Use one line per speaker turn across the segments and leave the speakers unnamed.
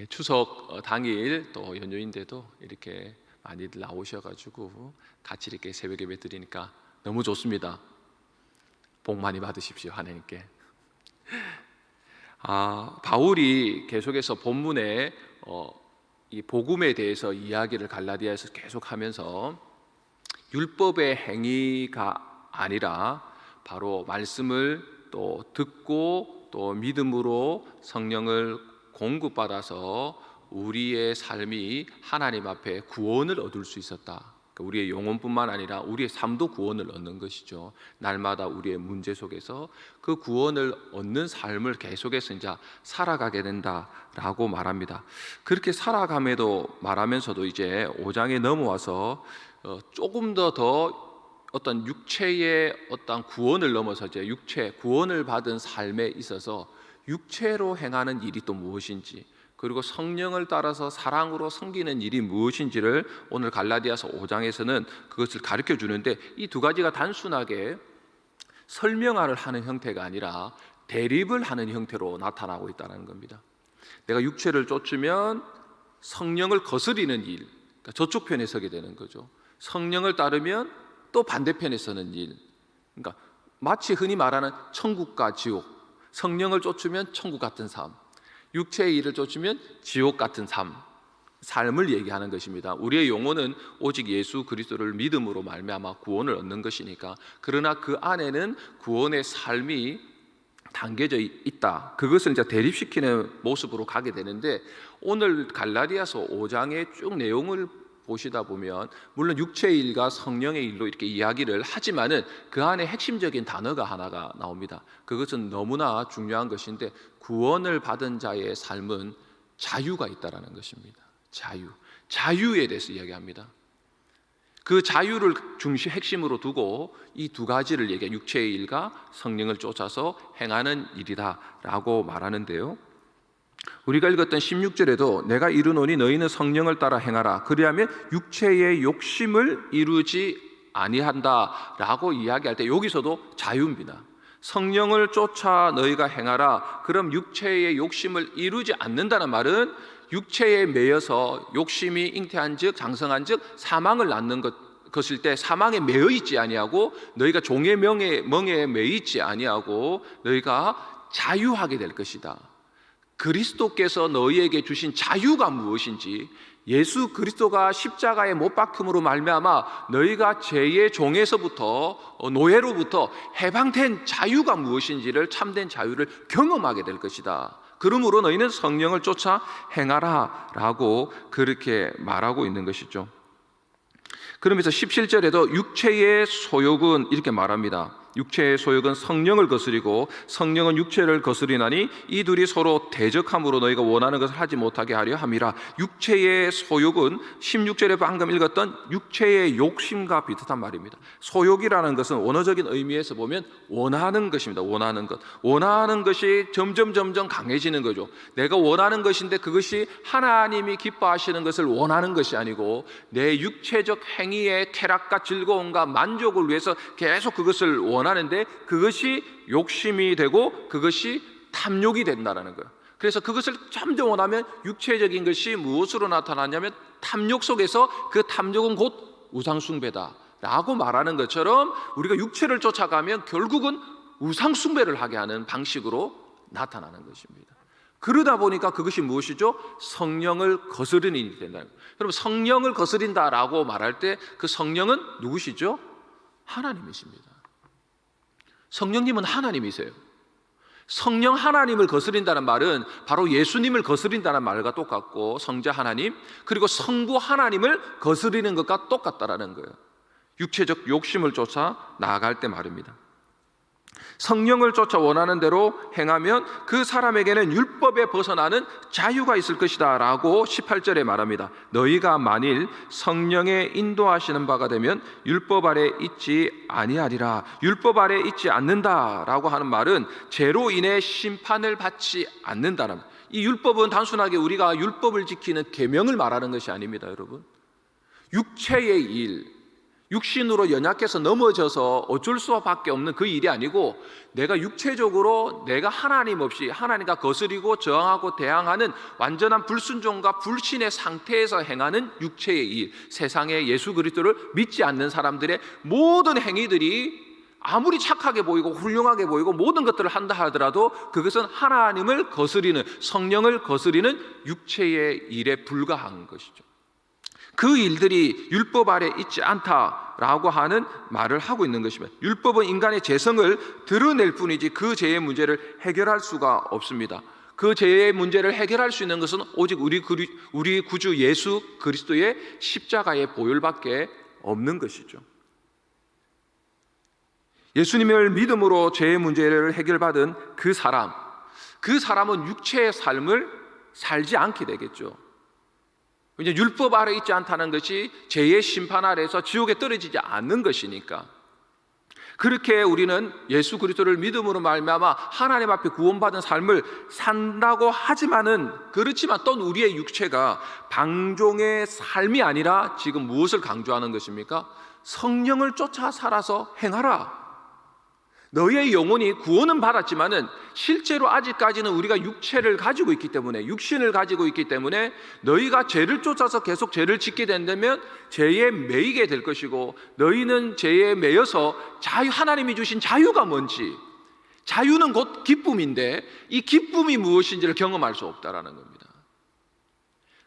추석 당일 또 연휴인데도 이렇게 많이들 나오셔가지고 같이 이렇게 새벽 예배 드리니까 너무 좋습니다. 복 많이 받으십시오, 하나님께. 바울이 계속해서 본문에 이 복음에 대해서 이야기를 갈라디아에서 계속하면서 율법의 행위가 아니라 바로 말씀을 또 듣고 또 믿음으로 성령을 공급받아서 우리의 삶이 하나님 앞에 구원을 얻을 수 있었다. 우리의 영혼뿐만 아니라 우리의 삶도 구원을 얻는 것이죠. 날마다 우리의 문제 속에서 그 구원을 얻는 삶을 계속해서 이제 살아가게 된다라고 말합니다. 그렇게 살아감에도 말하면서도 이제 5장에 넘어와서 조금 더 어떤 육체의 어떤 구원을 넘어서 이제 육체 구원을 받은 삶에 있어서 육체로 행하는 일이 또 무엇인지, 그리고 성령을 따라서 사랑으로 섬기는 일이 무엇인지를 오늘 갈라디아서 5장에서는 그것을 가르쳐 주는데, 이 두 가지가 단순하게 설명을 하는 형태가 아니라 대립을 하는 형태로 나타나고 있다는 겁니다. 내가 육체를 쫓으면 성령을 거스리는 일, 그러니까 저쪽 편에 서게 되는 거죠. 성령을 따르면 또 반대편에 서는 일, 그러니까 마치 흔히 말하는 천국과 지옥, 성령을 쫓으면 천국 같은 삶, 육체의 일을 쫓으면 지옥 같은 삶을 얘기하는 것입니다. 우리의 영혼은 오직 예수 그리스도를 믿음으로 말미암아 구원을 얻는 것이니까, 그러나 그 안에는 구원의 삶이 담겨져 있다. 그것을 이제 대립시키는 모습으로 가게 되는데, 오늘 갈라디아서 5장의 쭉 내용을 보시다 보면 물론 육체의 일과 성령의 일로 이렇게 이야기를 하지만은 그 안에 핵심적인 단어가 하나가 나옵니다. 그것은 너무나 중요한 것인데, 구원을 받은 자의 삶은 자유가 있다라는 것입니다. 자유에 대해서 이야기합니다. 그 자유를 핵심으로 두고 이 두 가지를 얘기해, 육체의 일과 성령을 쫓아서 행하는 일이다라고 말하는데요. 우리가 읽었던 16절에도 내가 이르노니 너희는 성령을 따라 행하라, 그리하면 육체의 욕심을 이루지 아니한다라고 이야기할 때 여기서도 자유입니다. 성령을 쫓아 너희가 행하라, 그럼 육체의 욕심을 이루지 않는다는 말은 육체에 매여서 욕심이 잉태한즉 장성한즉 사망을 낳는 것일 때 사망에 매여 있지 아니하고, 너희가 종의 멍에 매여 있지 아니하고 너희가 자유하게 될 것이다. 그리스도께서 너희에게 주신 자유가 무엇인지, 예수 그리스도가 십자가에 못 박힘으로 말미암아 너희가 죄의 종에서부터 노예로부터 해방된 자유가 무엇인지를, 참된 자유를 경험하게 될 것이다. 그러므로 너희는 성령을 쫓아 행하라 라고 그렇게 말하고 있는 것이죠. 그러면서 17절에도 육체의 소욕은 이렇게 말합니다. 육체의 소욕은 성령을 거스리고 성령은 육체를 거스리나니 이 둘이 서로 대적함으로 너희가 원하는 것을 하지 못하게 하려 함이라. 육체의 소욕은 16절에 방금 읽었던 육체의 욕심과 비슷한 말입니다. 소욕이라는 것은 원어적인 의미에서 보면 원하는 것입니다. 원하는 것이 점점 강해지는 거죠. 내가 원하는 것인데 그것이 하나님이 기뻐하시는 것을 원하는 것이 아니고, 내 육체적 행위의 쾌락과 즐거움과 만족을 위해서 계속 그것을 원하는데 그것이 욕심이 되고 그것이 탐욕이 된다는 거예요. 그래서 그것을 점점 원하면 육체적인 것이 무엇으로 나타나냐면 탐욕 속에서 그 탐욕은 곧 우상숭배다라고 말하는 것처럼, 우리가 육체를 쫓아가면 결국은 우상숭배를 하게 하는 방식으로 나타나는 것입니다. 그러다 보니까 그것이 무엇이죠? 성령을 거스르는 일이 된다는 거예요. 여러분, 성령을 거스린다라고 말할 때 그 성령은 누구시죠? 하나님이십니다. 성령님은 하나님이세요. 성령 하나님을 거스린다는 말은 바로 예수님을 거스린다는 말과 똑같고, 성자 하나님 그리고 성부 하나님을 거스리는 것과 똑같다라는 거예요. 육체적 욕심을 쫓아 나아갈 때 말입니다. 성령을 쫓아 원하는 대로 행하면 그 사람에게는 율법에 벗어나는 자유가 있을 것이다 라고 18절에 말합니다. 너희가 만일 성령의 인도하시는 바가 되면 율법 아래 있지 아니하리라. 율법 아래 있지 않는다 라고 하는 말은 죄로 인해 심판을 받지 않는다는, 이 율법은 단순하게 우리가 율법을 지키는 계명을 말하는 것이 아닙니다. 여러분, 육체의 일, 육신으로 연약해서 넘어져서 어쩔 수밖에 없는 그 일이 아니고 내가 육체적으로 내가 하나님 없이 하나님과 거스리고 저항하고 대항하는 완전한 불순종과 불신의 상태에서 행하는 육체의 일, 세상에 예수 그리스도를 믿지 않는 사람들의 모든 행위들이 아무리 착하게 보이고 훌륭하게 보이고 모든 것들을 한다 하더라도 그것은 하나님을 거스리는, 성령을 거스리는 육체의 일에 불과한 것이죠. 그 일들이 율법 아래 있지 않다라고 하는 말을 하고 있는 것입니다. 율법은 인간의 죄성을 드러낼 뿐이지 그 죄의 문제를 해결할 수가 없습니다. 그 죄의 문제를 해결할 수 있는 것은 오직 우리 구주 예수 그리스도의 십자가의 보혈밖에 없는 것이죠. 예수님을 믿음으로 죄의 문제를 해결받은 그 사람은 육체의 삶을 살지 않게 되겠죠. 왜냐하면 율법 아래 있지 않다는 것이 죄의 심판 아래에서 지옥에 떨어지지 않는 것이니까. 그렇게 우리는 예수 그리스도를 믿음으로 말미암아 하나님 앞에 구원받은 삶을 산다고 하지만은, 그렇지만 또 우리의 육체가 방종의 삶이 아니라 지금 무엇을 강조하는 것입니까? 성령을 쫓아 살아서 행하라. 너희의 영혼이 구원은 받았지만은 실제로 아직까지는 우리가 육체를 가지고 있기 때문에, 육신을 가지고 있기 때문에 너희가 죄를 쫓아서 계속 죄를 짓게 된다면 죄에 매이게 될 것이고, 너희는 죄에 매여서 하나님이 주신 자유가 뭔지, 자유는 곧 기쁨인데 이 기쁨이 무엇인지를 경험할 수 없다라는 겁니다.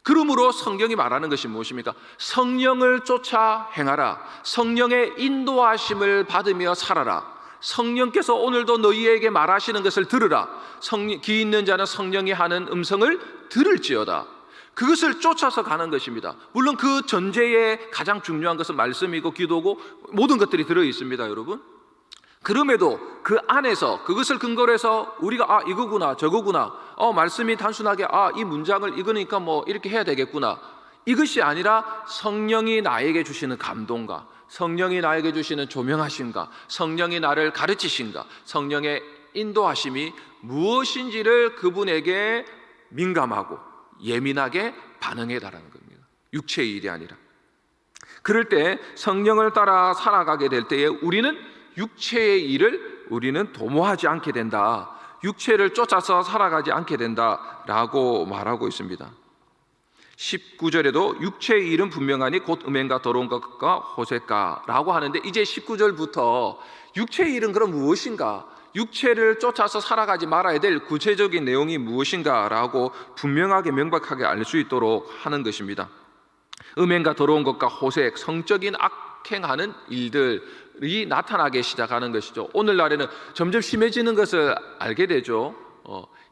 그러므로 성경이 말하는 것이 무엇입니까? 성령을 쫓아 행하라. 성령의 인도하심을 받으며 살아라. 성령께서 오늘도 너희에게 말하시는 것을 들으라. 귀 있는 자는 성령이 하는 음성을 들을지어다. 그것을 쫓아서 가는 것입니다. 물론 그 전제에 가장 중요한 것은 말씀이고 기도고 모든 것들이 들어 있습니다, 여러분. 그럼에도 그 안에서 그것을 근거로 해서 우리가 이거구나 저거구나, 말씀이 단순하게 이 문장을 이거니까 뭐 이렇게 해야 되겠구나, 이것이 아니라 성령이 나에게 주시는 감동과 성령이 나에게 주시는 조명하심과 성령이 나를 가르치신가, 성령의 인도하심이 무엇인지를 그분에게 민감하고 예민하게 반응해 달라는 겁니다. 육체의 일이 아니라. 그럴 때 성령을 따라 살아가게 될 때에 우리는 육체의 일을 우리는 도모하지 않게 된다. 육체를 쫓아서 살아가지 않게 된다라고 말하고 있습니다. 19절에도 육체의 일은 분명하니 곧 음행과 더러운 것과 호색가라고 하는데, 이제 19절부터 육체의 일은 그럼 무엇인가, 육체를 쫓아서 살아가지 말아야 될 구체적인 내용이 무엇인가라고 분명하게 명백하게 알 수 있도록 하는 것입니다. 음행과 더러운 것과 호색, 성적인 악행하는 일들이 나타나기 시작하는 것이죠. 오늘날에는 점점 심해지는 것을 알게 되죠.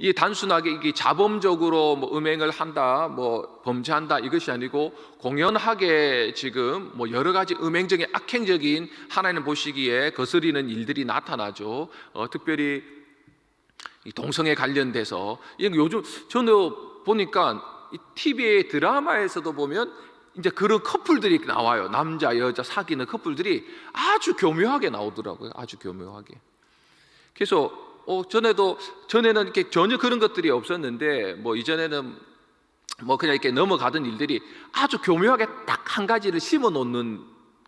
이 단순하게 이게 자범적으로 뭐 음행을 한다, 뭐 범죄한다 이것이 아니고 공연하게 지금 뭐 여러 가지 음행적인 악행적인 하나님 보시기에 거스리는 일들이 나타나죠. 특별히 이 동성애 관련돼서 요즘 저는 보니까 이 TV의 드라마에서도 보면 이제 그런 커플들이 나와요. 남자 여자 사귀는 커플들이 아주 교묘하게 나오더라고요. 아주 교묘하게. 그래서 전에는 이렇게 전혀 그런 것들이 없었는데, 뭐 이전에는 뭐 그냥 이렇게 넘어가던 일들이 아주 교묘하게 딱 한 가지를 심어 놓는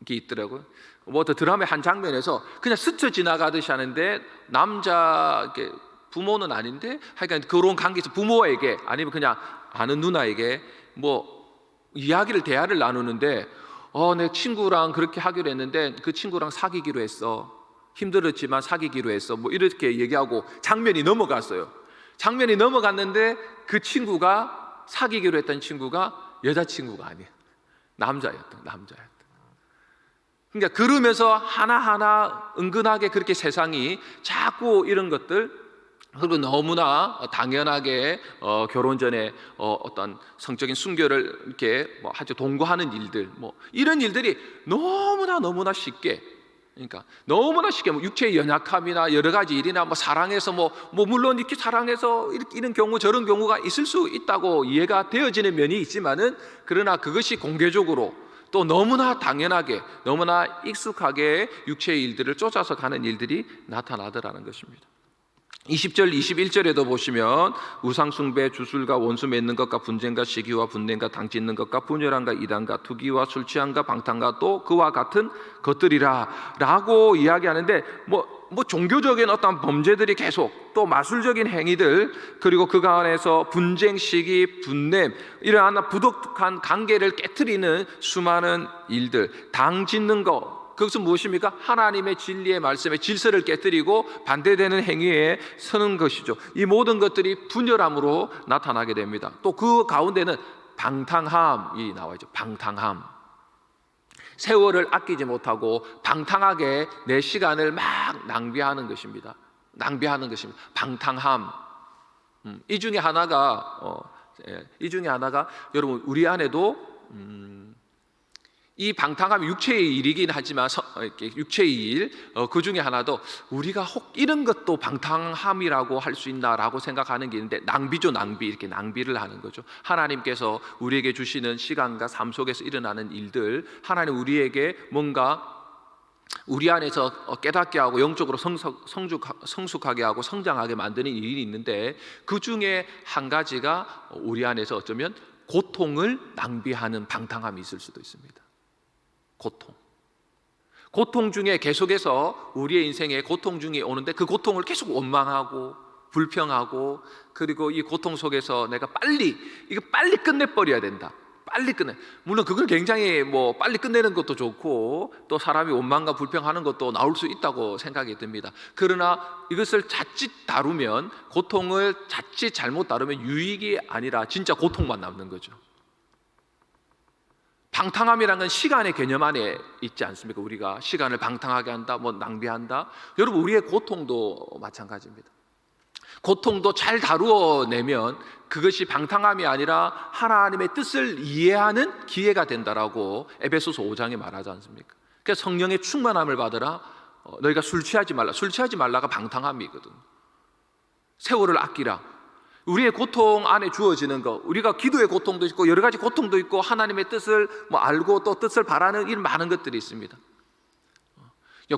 게 있더라고요. 뭐 드라마의 한 장면에서 그냥 스쳐 지나가듯이 하는데, 남자 이렇게 부모는 아닌데 하여간 그런 관계에서 부모에게 아니면 그냥 아는 누나에게 뭐 대화를 나누는데, 내 친구랑 그렇게 하기로 했는데 그 친구랑 사귀기로 했어. 힘들었지만 사귀기로 했어. 뭐 이렇게 얘기하고 장면이 넘어갔어요. 장면이 넘어갔는데 그 친구가 사귀기로 했던 친구가 여자친구가 아니야. 남자였다. 그러니까 그러면서 하나하나 은근하게 그렇게 세상이 자꾸 이런 것들, 그리고 너무나 당연하게 결혼 전에 어떤 성적인 순결을 이렇게 뭐 아주 동거하는 일들, 뭐 이런 일들이 너무나 쉽게, 그러니까 너무나 쉽게 뭐 육체의 연약함이나 여러 가지 일이나 뭐 사랑해서 뭐 물론 이렇게 사랑해서 이런 경우 저런 경우가 있을 수 있다고 이해가 되어지는 면이 있지만은, 그러나 그것이 공개적으로 또 너무나 당연하게 너무나 익숙하게 육체의 일들을 쫓아서 가는 일들이 나타나더라는 것입니다. 20절 21절에도 보시면 우상숭배, 주술과 원수 맺는 것과 분쟁과 시기와 분냄과 당 짓는 것과 분열함과 이단과 투기와 술 취함과 방탕과 또 그와 같은 것들이라 라고 이야기하는데 뭐 종교적인 어떤 범죄들이 계속, 또 마술적인 행위들, 그리고 그 안에서 분쟁, 시기, 분냄, 이러한 부독한 관계를 깨트리는 수많은 일들, 당 짓는 것, 그것은 무엇입니까? 하나님의 진리의 말씀에 질서를 깨뜨리고 반대되는 행위에 서는 것이죠. 이 모든 것들이 분열함으로 나타나게 됩니다. 또 그 가운데는 방탕함이 나와있죠. 방탕함. 세월을 아끼지 못하고 방탕하게 내 시간을 막 낭비하는 것입니다. 낭비하는 것입니다. 방탕함. 이 중에 하나가 여러분 우리 안에도 이 방탕함이 육체의 일이긴 하지만 육체의 일, 그 중에 하나도 우리가 혹 이런 것도 방탕함이라고 할 수 있나라고 생각하는 게 있는데, 낭비죠. 낭비. 이렇게 낭비를 하는 거죠. 하나님께서 우리에게 주시는 시간과 삶 속에서 일어나는 일들, 하나님 우리에게 뭔가 우리 안에서 깨닫게 하고 영적으로 성숙하게 하고 성장하게 만드는 일이 있는데, 그 중에 한 가지가 우리 안에서 어쩌면 고통을 낭비하는 방탕함이 있을 수도 있습니다. 고통 중에 계속해서 우리의 인생에 고통 중에 오는데, 그 고통을 계속 원망하고 불평하고, 그리고 이 고통 속에서 내가 빨리 끝내버려야 된다. 빨리 끝내. 물론 그건 굉장히 빨리 끝내는 것도 좋고, 또 사람이 원망과 불평하는 것도 나올 수 있다고 생각이 듭니다. 그러나 이것을 자칫 다루면, 고통을 자칫 잘못 다루면 유익이 아니라 진짜 고통만 남는 거죠. 방탕함이란 건 시간의 개념 안에 있지 않습니까? 우리가 시간을 방탕하게 한다, 낭비한다. 여러분 우리의 고통도 마찬가지입니다. 고통도 잘 다루어내면 그것이 방탕함이 아니라 하나님의 뜻을 이해하는 기회가 된다라고 에베소서 5장에 말하지 않습니까? 그래서 성령의 충만함을 받으라. 너희가 술 취하지 말라. 술 취하지 말라가 방탕함이거든. 세월을 아끼라. 우리의 고통 안에 주어지는 것, 우리가 기도의 고통도 있고 여러 가지 고통도 있고 하나님의 뜻을 알고 또 뜻을 바라는 이런 많은 것들이 있습니다.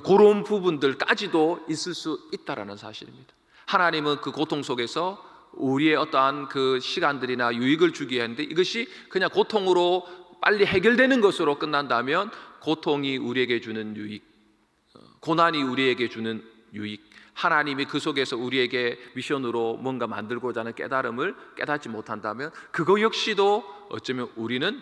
그런 부분들까지도 있을 수 있다라는 사실입니다. 하나님은 그 고통 속에서 우리의 어떠한 그 시간들이나 유익을 주기 위한데, 이것이 그냥 고통으로 빨리 해결되는 것으로 끝난다면 고통이 우리에게 주는 유익, 고난이 우리에게 주는 유익, 하나님이 그 속에서 우리에게 미션으로 뭔가 만들고자 하는 깨달음을 깨닫지 못한다면 그거 역시도 어쩌면 우리는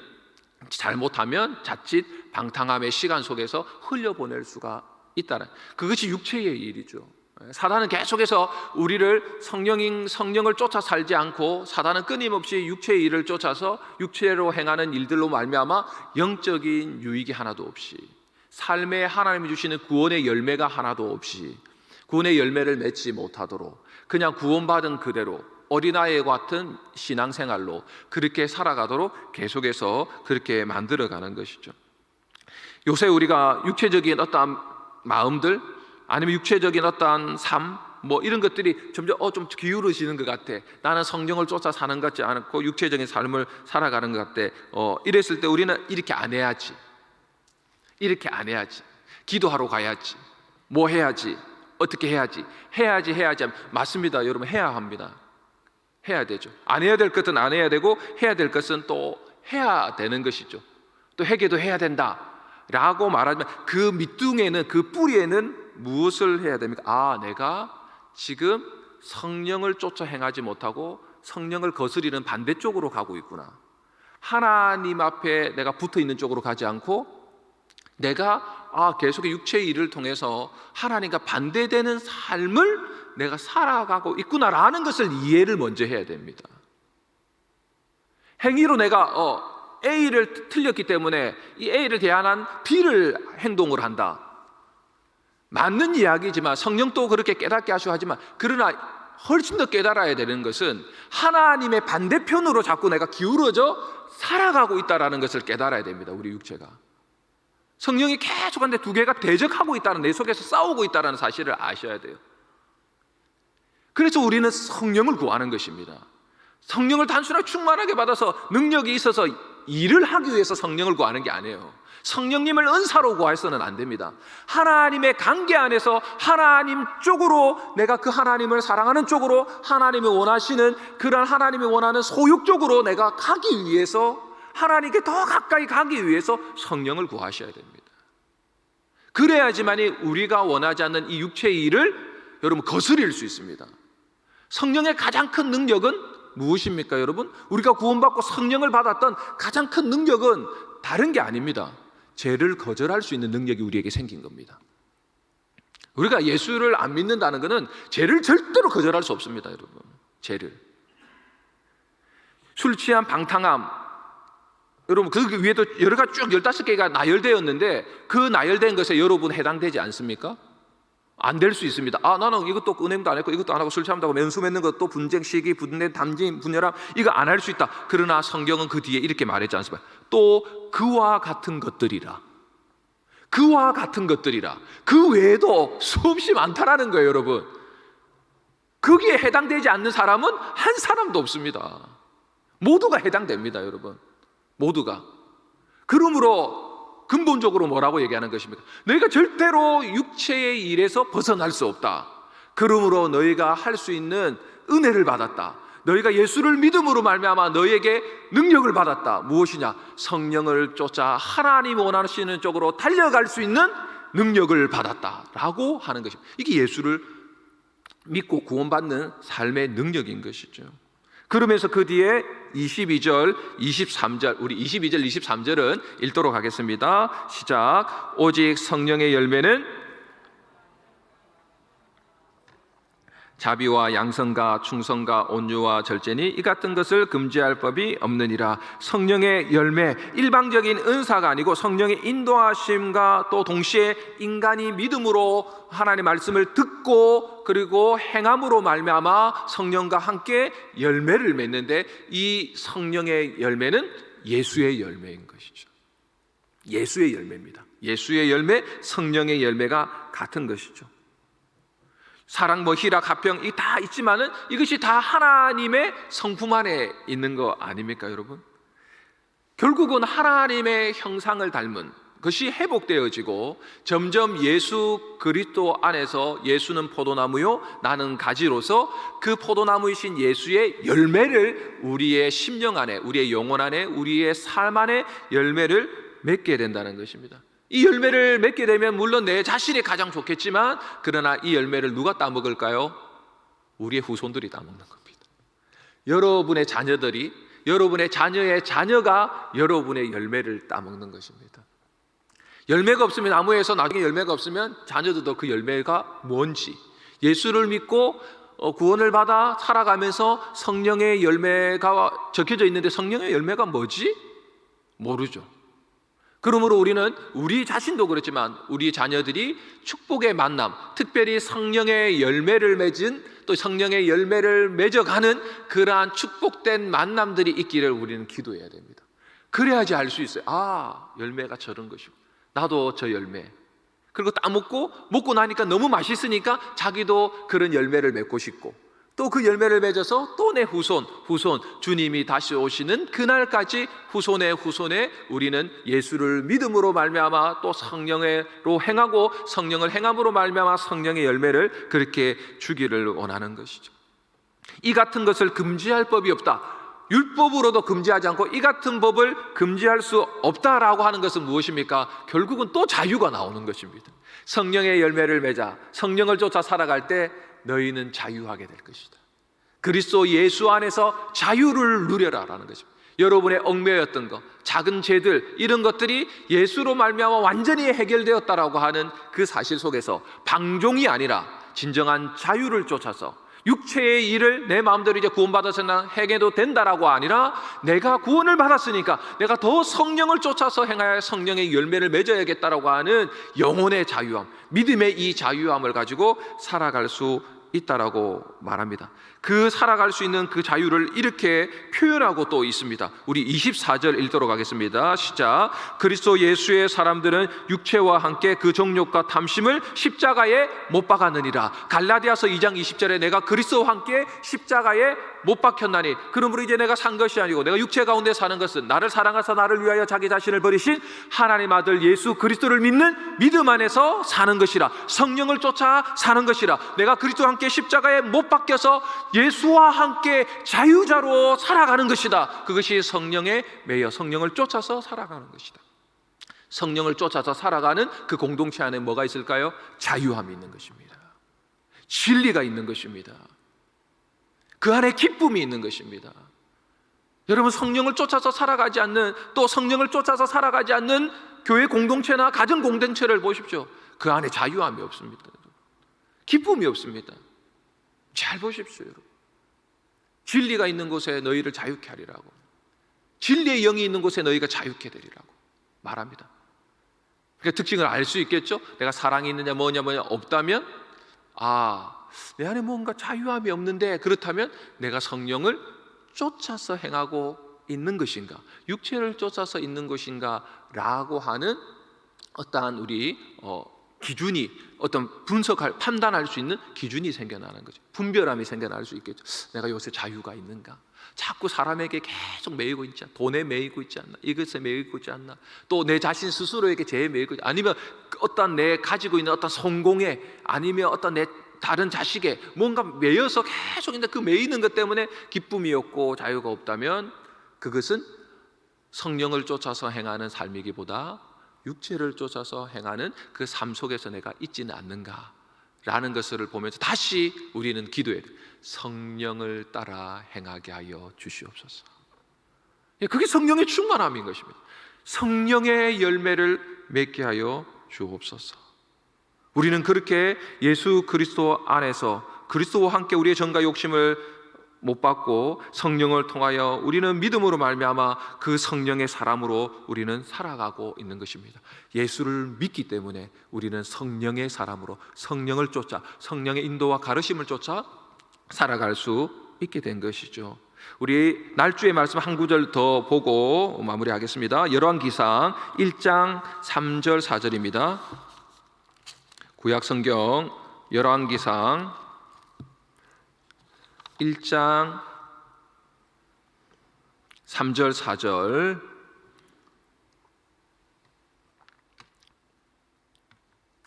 잘못하면 자칫 방탕함의 시간 속에서 흘려보낼 수가 있다는, 그것이 육체의 일이죠. 사단은 계속해서 우리를 성령을 쫓아 살지 않고, 사단은 끊임없이 육체의 일을 쫓아서 육체로 행하는 일들로 말미암아 영적인 유익이 하나도 없이, 삶에 하나님이 주시는 구원의 열매가 하나도 없이, 구원의 열매를 맺지 못하도록 그냥 구원받은 그대로 어린아이 같은 신앙생활로 그렇게 살아가도록 계속해서 그렇게 만들어가는 것이죠. 요새 우리가 육체적인 어떠한 마음들, 아니면 육체적인 어떠한 삶, 이런 것들이 점점 좀 기울어지는 것 같아. 나는 성령을 쫓아 사는 것 같지 않고 육체적인 삶을 살아가는 것 같아. 이랬을 때 우리는 이렇게 안 해야지, 이렇게 안 해야지, 기도하러 가야지, 뭐 해야지, 어떻게 해야지 하면, 맞습니다. 여러분 해야 합니다. 해야 되죠. 안 해야 될 것은 안 해야 되고, 해야 될 것은 또 해야 되는 것이죠. 또 회개도 해야 된다 라고 말하지만, 그 밑둥에는, 그 뿌리에는 무엇을 해야 됩니까? 내가 지금 성령을 쫓아 행하지 못하고 성령을 거스리는 반대쪽으로 가고 있구나. 하나님 앞에 내가 붙어 있는 쪽으로 가지 않고 내가 계속 육체의 일을 통해서 하나님과 반대되는 삶을 내가 살아가고 있구나라는 것을 이해를 먼저 해야 됩니다. 행위로 내가 A를 틀렸기 때문에 이 A를 대안한 B를 행동을 한다. 맞는 이야기지만 성령도 그렇게 깨닫게 하시고 하지만, 그러나 훨씬 더 깨달아야 되는 것은 하나님의 반대편으로 자꾸 내가 기울어져 살아가고 있다는 것을 깨달아야 됩니다. 우리 육체가 성령이 계속한데 두 개가 대적하고 있다는, 내 속에서 싸우고 있다는 사실을 아셔야 돼요. 그래서 우리는 성령을 구하는 것입니다. 성령을 단순하게 충만하게 받아서 능력이 있어서 일을 하기 위해서 성령을 구하는 게 아니에요. 성령님을 은사로 구해서는 안 됩니다. 하나님의 관계 안에서 하나님 쪽으로, 내가 그 하나님을 사랑하는 쪽으로, 하나님이 원하시는 그런 하나님이 원하는 소욕 쪽으로 내가 가기 위해서, 하나님께 더 가까이 가기 위해서 성령을 구하셔야 됩니다. 그래야지만이 우리가 원하지 않는 이 육체의 일을 여러분 거스릴 수 있습니다. 성령의 가장 큰 능력은 무엇입니까, 여러분? 우리가 구원받고 성령을 받았던 가장 큰 능력은 다른 게 아닙니다. 죄를 거절할 수 있는 능력이 우리에게 생긴 겁니다. 우리가 예수를 안 믿는다는 것은 죄를 절대로 거절할 수 없습니다, 여러분. 죄를. 술 취한 방탕함, 여러분 그 위에도 여러 가지 쭉 15개가 나열되었는데 그 나열된 것에 여러분 해당되지 않습니까? 안 될 수 있습니다. 나는 이것도 은행도 안 했고 이것도 안 하고 술 취한다고 맨수 맺는 것도 분쟁, 시기, 분내, 담진, 분열함, 이거 안 할 수 있다. 그러나 성경은 그 뒤에 이렇게 말했지 않습니까? 또 그와 같은 것들이라. 그와 같은 것들이라. 그 외에도 수없이 많다라는 거예요, 여러분. 거기에 해당되지 않는 사람은 한 사람도 없습니다. 모두가 해당됩니다, 여러분. 모두가. 그러므로 근본적으로 뭐라고 얘기하는 것입니까? 너희가 절대로 육체의 일에서 벗어날 수 없다. 그러므로 너희가 할 수 있는 은혜를 받았다. 너희가 예수를 믿음으로 말미암아 너희에게 능력을 받았다. 무엇이냐? 성령을 쫓아 하나님 원하시는 쪽으로 달려갈 수 있는 능력을 받았다라고 하는 것입니다. 이게 예수를 믿고 구원받는 삶의 능력인 것이죠. 그러면서 그 뒤에 22절, 23절, 우리 22절, 23절은 읽도록 하겠습니다. 시작. 오직 성령의 열매는 자비와 양선과 충성과 온유와 절제니 이 같은 것을 금지할 법이 없느니라. 성령의 열매, 일방적인 은사가 아니고 성령의 인도하심과 또 동시에 인간이 믿음으로 하나님의 말씀을 듣고 그리고 행함으로 말미암아 성령과 함께 열매를 맺는데, 이 성령의 열매는 예수의 열매인 것이죠. 예수의 열매입니다. 예수의 열매, 성령의 열매가 같은 것이죠. 사랑, 희락, 화평, 이 다 있지만은 이것이 다 하나님의 성품 안에 있는 거 아닙니까, 여러분? 결국은 하나님의 형상을 닮은 것이 회복되어지고 점점 예수 그리스도 안에서, 예수는 포도나무요 나는 가지로서 그 포도나무이신 예수의 열매를 우리의 심령 안에, 우리의 영혼 안에, 우리의 삶 안에 열매를 맺게 된다는 것입니다. 이 열매를 맺게 되면 물론 내 자신이 가장 좋겠지만, 그러나 이 열매를 누가 따먹을까요? 우리의 후손들이 따먹는 겁니다. 여러분의 자녀들이, 여러분의 자녀의 자녀가 여러분의 열매를 따먹는 것입니다. 열매가 없으면, 나무에서 나중에 열매가 없으면 자녀들도 그 열매가 뭔지, 예수를 믿고 구원을 받아 살아가면서 성령의 열매가 적혀져 있는데 성령의 열매가 뭐지? 모르죠. 그러므로 우리는 우리 자신도 그렇지만 우리 자녀들이 축복의 만남, 특별히 성령의 열매를 맺은, 또 성령의 열매를 맺어가는 그러한 축복된 만남들이 있기를 우리는 기도해야 됩니다. 그래야지 알 수 있어요. 열매가 저런 것이고 나도 저 열매, 그리고 따먹고 먹고 나니까 너무 맛있으니까 자기도 그런 열매를 맺고 싶고, 또 그 열매를 맺어서 또 내 후손 주님이 다시 오시는 그날까지 후손의 후손에 우리는 예수를 믿음으로 말미암아 또 성령으로 행하고 성령을 행함으로 말미암아 성령의 열매를 그렇게 주기를 원하는 것이죠. 이 같은 것을 금지할 법이 없다. 율법으로도 금지하지 않고 이 같은 법을 금지할 수 없다라고 하는 것은 무엇입니까? 결국은 또 자유가 나오는 것입니다. 성령의 열매를 맺아 성령을 쫓아 살아갈 때 너희는 자유하게 될 것이다. 그리스도 예수 안에서 자유를 누려라라는 것입니다. 여러분의 얽매였던 것, 작은 죄들, 이런 것들이 예수로 말미암아 완전히 해결되었다라고 하는 그 사실 속에서 방종이 아니라 진정한 자유를 쫓아서 육체의 일을 내 마음대로 이제 구원받아서 행해도 된다라고 아니라, 내가 구원을 받았으니까 내가 더 성령을 쫓아서 행하여 성령의 열매를 맺어야겠다라고 하는 영혼의 자유함, 믿음의 이 자유함을 가지고 살아갈 수 있다라고 말합니다. 그 살아갈 수 있는 그 자유를 이렇게 표현하고 또 있습니다. 우리 24절 읽도록 하겠습니다. 시작. 그리스도 예수의 사람들은 육체와 함께 그 정욕과 탐심을 십자가에 못 박았느니라. 갈라디아서 2장 20절에 내가 그리스도와 함께 십자가에 못 박혔나니 그러므로 이제 내가 산 것이 아니고 내가 육체 가운데 사는 것은 나를 사랑하사 나를 위하여 자기 자신을 버리신 하나님 아들 예수 그리스도를 믿는 믿음 안에서 사는 것이라. 성령을 쫓아 사는 것이라. 내가 그리스도와 함께 십자가에 못 박혀서 예수와 함께 자유자로 살아가는 것이다. 그것이 성령에 매여 성령을 쫓아서 살아가는 것이다. 성령을 쫓아서 살아가는 그 공동체 안에 뭐가 있을까요? 자유함이 있는 것입니다. 진리가 있는 것입니다. 그 안에 기쁨이 있는 것입니다. 여러분, 성령을 쫓아서 살아가지 않는, 또 성령을 쫓아서 살아가지 않는 교회 공동체나 가정 공동체를 보십시오. 그 안에 자유함이 없습니다. 기쁨이 없습니다. 잘 보십시오, 여러분. 진리가 있는 곳에 너희를 자유케 하리라고, 진리의 영이 있는 곳에 너희가 자유케 되리라고 말합니다. 그러니까 특징을 알 수 있겠죠? 내가 사랑이 있느냐 뭐냐 없다면, 내 안에 뭔가 자유함이 없는데, 그렇다면 내가 성령을 쫓아서 행하고 있는 것인가, 육체를 쫓아서 있는 것인가 라고 하는 어떠한 우리 기준이, 어떤 분석할, 판단할 수 있는 기준이 생겨나는 거죠. 분별함이 생겨날 수 있겠죠. 내가 요새 자유가 있는가? 자꾸 사람에게 계속 매이고 있지 않나? 돈에 매이고 있지 않나? 이것에 매이고 있지 않나? 또 내 자신 스스로에게 죄에 매이고 있지 않나? 아니면 어떤 내 가지고 있는 어떤 성공에, 아니면 어떤 내 다른 자식에 뭔가 매여서 계속 있는데, 그 매이는 것 때문에 기쁨이 없고 자유가 없다면, 그것은 성령을 쫓아서 행하는 삶이기보다 육체를 쫓아서 행하는 그 삶 속에서 내가 있지는 않는가 라는 것을 보면서 다시 우리는 기도해야 돼요. 성령을 따라 행하게 하여 주시옵소서. 그게 성령의 충만함인 것입니다. 성령의 열매를 맺게 하여 주옵소서. 우리는 그렇게 예수 그리스도 안에서 그리스도와 함께 우리의 정과 욕심을 못 받고 성령을 통하여 우리는 믿음으로 말미암아 그 성령의 사람으로 우리는 살아가고 있는 것입니다. 예수를 믿기 때문에 우리는 성령의 사람으로 성령을 쫓아, 성령의 인도와 가르침을 쫓아 살아갈 수 있게 된 것이죠. 우리 날주의 말씀 한 구절 더 보고 마무리하겠습니다. 열왕기상 1장 3절 4절입니다. 구약성경 열왕기상 1장 3절 4절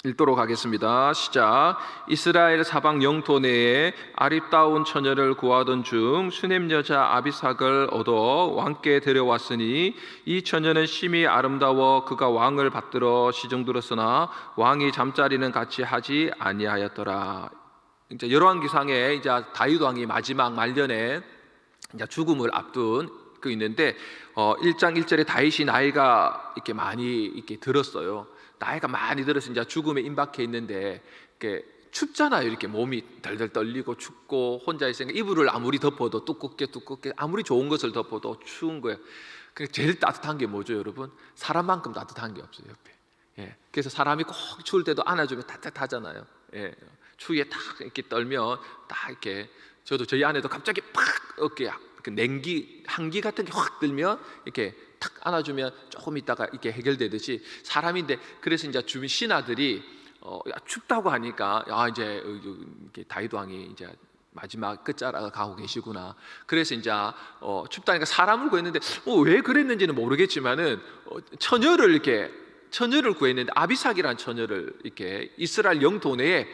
읽도록 하겠습니다. 시작. 이스라엘 사방 영토 내에 아립다운 처녀를 구하던 중 수넴 여자 아비삭을 얻어 왕께 데려왔으니 이 처녀는 심히 아름다워 그가 왕을 받들어 시중들었으나 왕이 잠자리는 같이 하지 아니하였더라. 이제 열왕기상에 이제 다윗 왕이 마지막 말년에 이제 죽음을 앞둔 그 있는데 1장 1절에 다윗이 나이가 이렇게 많이 이렇게 들었어요. 나이가 많이 들어서 이제 죽음에 임박해 있는데 이렇게 춥잖아요. 이렇게 몸이 덜덜 떨리고 춥고 혼자 있으니까 이불을 아무리 덮어도 두껍게 아무리 좋은 것을 덮어도 추운 거예요. 제일 따뜻한 게 뭐죠, 여러분? 사람만큼 따뜻한 게 없어요, 옆에. 그래서 사람이 꼭 추울 때도 안아주면 따뜻하잖아요. 추위에 딱 이렇게 떨면 딱 이렇게, 저도 저희 아내도 갑자기 팍 어깨에 냉기, 한기 같은 게 확 들면 이렇게 탁 안아주면 조금 있다가 이렇게 해결되듯이 사람인데, 그래서 이제 주변 신하들이 춥다고 하니까 이제 다윗 왕이 이제 마지막 끝자락을 가고 계시구나. 그래서 이제 춥다니까 사람을 구했는데 왜 그랬는지는 모르겠지만은 처녀를 구했는데, 아비삭이라는 처녀를 이렇게 이스라엘 영토 내에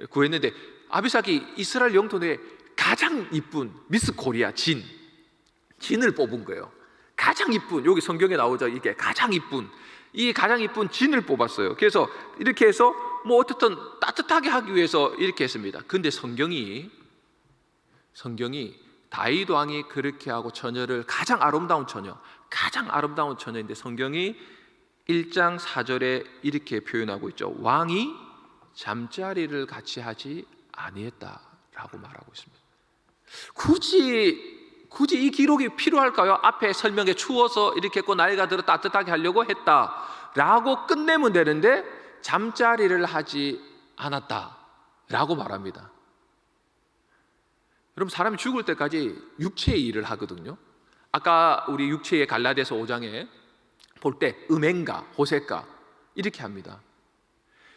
구했는데, 아비삭이 이스라엘 영토 내에 가장 이쁜 미스 코리아 진을 뽑은 거예요. 가장 이쁜, 여기 성경에 나오죠. 이게 가장 이쁜 진을 뽑았어요. 그래서 이렇게 해서 뭐 어떻든 따뜻하게 하기 위해서 이렇게 했습니다. 근데 성경이 다윗 왕이 그렇게 하고 처녀를, 가장 아름다운 처녀인데 성경이 1장 4절에 이렇게 표현하고 있죠. 왕이 잠자리를 같이 하지 아니했다라고 말하고 있습니다. 굳이 이 기록이 필요할까요? 앞에 설명에 추워서 이렇게 했고 나이가 들어 따뜻하게 하려고 했다라고 끝내면 되는데 잠자리를 하지 않았다라고 말합니다. 여러분, 사람이 죽을 때까지 육체의 일을 하거든요. 아까 우리 육체의 갈라디아서 5장에 볼 때 음행가, 호색가 이렇게 합니다.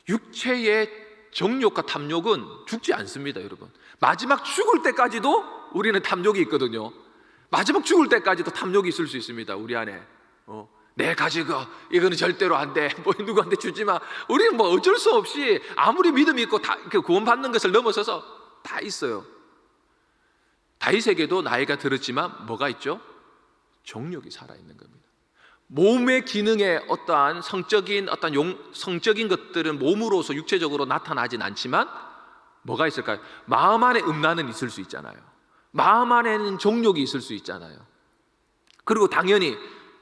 육체의 정욕과 탐욕은 죽지 않습니다, 여러분. 마지막 죽을 때까지도 우리는 탐욕이 있거든요. 마지막 죽을 때까지도 탐욕이 있을 수 있습니다. 우리 안에 내 가지고 이거는 절대로 안 돼. 뭐 누구한테 주지 마. 우리는 뭐 어쩔 수 없이 아무리 믿음이 있고 다 구원받는 것을 넘어서서 다 있어요. 다윗에게도 나이가 들었지만 뭐가 있죠? 정욕이 살아있는 겁니다. 몸의 기능에 어떠한 성적인 것들은 몸으로서 육체적으로 나타나진 않지만 뭐가 있을까요? 마음 안에 음란은 있을 수 있잖아요. 마음 안에는 정욕이 있을 수 있잖아요. 그리고 당연히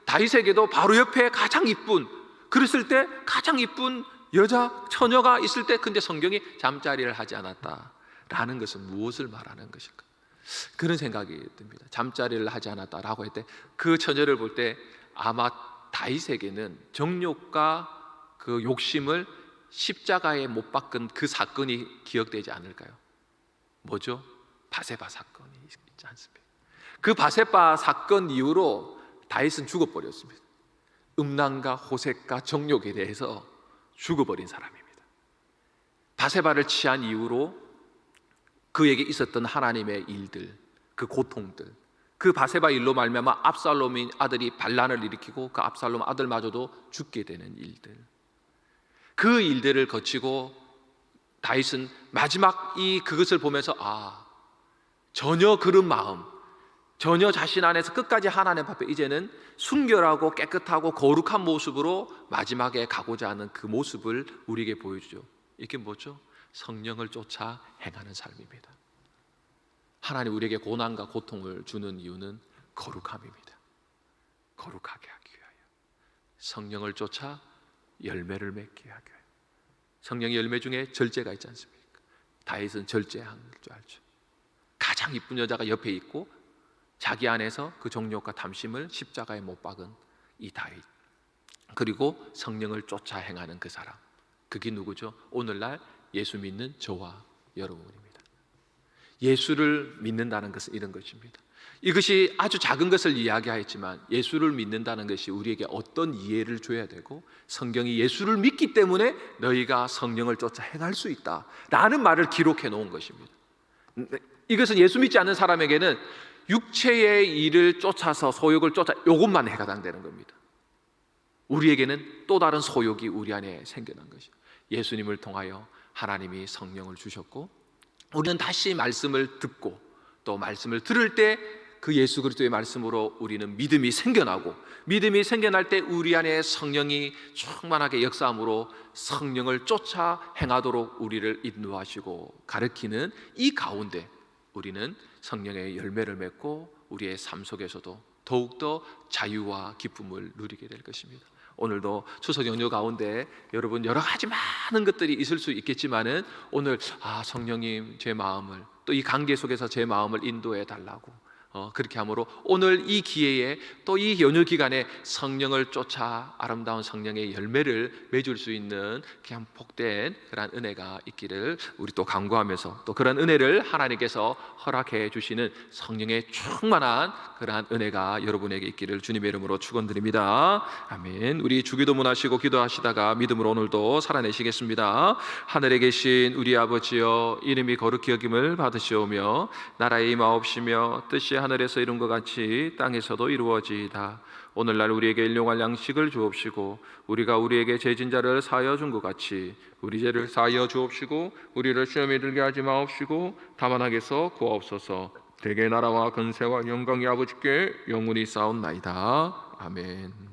다윗에게도 바로 옆에 가장 이쁜, 그랬을 때 가장 이쁜 여자 처녀가 있을 때, 근데 성경이 잠자리를 하지 않았다라는 것은 무엇을 말하는 것일까? 그런 생각이 듭니다. 잠자리를 하지 않았다라고 할 때 그 처녀를 볼 때 아마 다윗에게는 정욕과 그 욕심을 십자가에 못 박은 그 사건이 기억되지 않을까요? 뭐죠? 바세바 사건이 있지 않습니까? 그 바세바 사건 이후로 다윗은 죽어버렸습니다. 음란과 호색과 정욕에 대해서 죽어버린 사람입니다. 바세바를 취한 이후로 그에게 있었던 하나님의 일들, 그 고통들, 그 바세바 일로 말미암아 압살롬의 아들이 반란을 일으키고 그 압살롬 아들마저도 죽게 되는 일들, 그 일들을 거치고 다윗은 마지막 그것을 보면서 전혀 그런 마음, 전혀 자신 안에서 끝까지 하나님 앞에 이제는 순결하고 깨끗하고 거룩한 모습으로 마지막에 가고자 하는 그 모습을 우리에게 보여주죠. 이게 뭐죠? 성령을 쫓아 행하는 삶입니다. 하나님 우리에게 고난과 고통을 주는 이유는 거룩함입니다. 거룩하게 하기 위하여, 성령을 쫓아 열매를 맺게 하기 위하여. 성령의 열매 중에 절제가 있지 않습니까? 다윗은 절제한 줄 알죠. 가장 이쁜 여자가 옆에 있고 자기 안에서 그 정욕과 탐심을 십자가에 못 박은 이 다윗, 그리고 성령을 쫓아 행하는 그 사람, 그게 누구죠? 오늘날 예수 믿는 저와 여러분입니다. 예수를 믿는다는 것은 이런 것입니다. 이것이 아주 작은 것을 이야기하였지만 예수를 믿는다는 것이 우리에게 어떤 이해를 줘야 되고, 성경이 예수를 믿기 때문에 너희가 성령을 쫓아 행할 수 있다라는 말을 기록해 놓은 것입니다. 이것은 예수 믿지 않는 사람에게는 육체의 일을 쫓아서 소욕을 쫓아 이것만 해당되는 겁니다. 우리에게는 또 다른 소욕이 우리 안에 생겨난 것이죠. 예수님을 통하여 하나님이 성령을 주셨고, 우리는 다시 말씀을 듣고 또 말씀을 들을 때 그 예수 그리스도의 말씀으로 우리는 믿음이 생겨나고, 믿음이 생겨날 때 우리 안에 성령이 충만하게 역사함으로 성령을 쫓아 행하도록 우리를 인도하시고 가르치는 이 가운데 우리는 성령의 열매를 맺고 우리의 삶 속에서도 더욱더 자유와 기쁨을 누리게 될 것입니다. 오늘도 추석 연휴 가운데 여러분 여러 가지 많은 것들이 있을 수 있겠지만은 오늘 성령님 제 마음을, 또 이 관계 속에서 제 마음을 인도해 달라고 그렇게 함으로 오늘 이 기회에 또 이 연휴 기간에 성령을 쫓아 아름다운 성령의 열매를 맺을 수 있는 그냥 복된 그런 은혜가 있기를 우리 또 간구하면서, 또 그런 은혜를 하나님께서 허락해 주시는 성령의 충만한 그러한 은혜가 여러분에게 있기를 주님의 이름으로 축원드립니다. 아멘. 우리 주기도문 하시고 기도하시다가 믿음으로 오늘도 살아내시겠습니다. 하늘에 계신 우리 아버지여, 이름이 거룩히 여김을 받으시오며 나라의 임하옵시며 뜻이 하늘에서 이룬 것 같이 땅에서도 이루어지이다. 오늘날 우리에게 일용할 양식을 주옵시고 우리가 우리에게 죄진 자를 사하여 준 것 같이 우리 죄를 사하여 주옵시고 우리를 시험에 들게 하지 마옵시고 다만 악에서 구하옵소서. 대개 나라와 근세와 영광이 아버지께 영원히 쌓옵나이다. 아멘.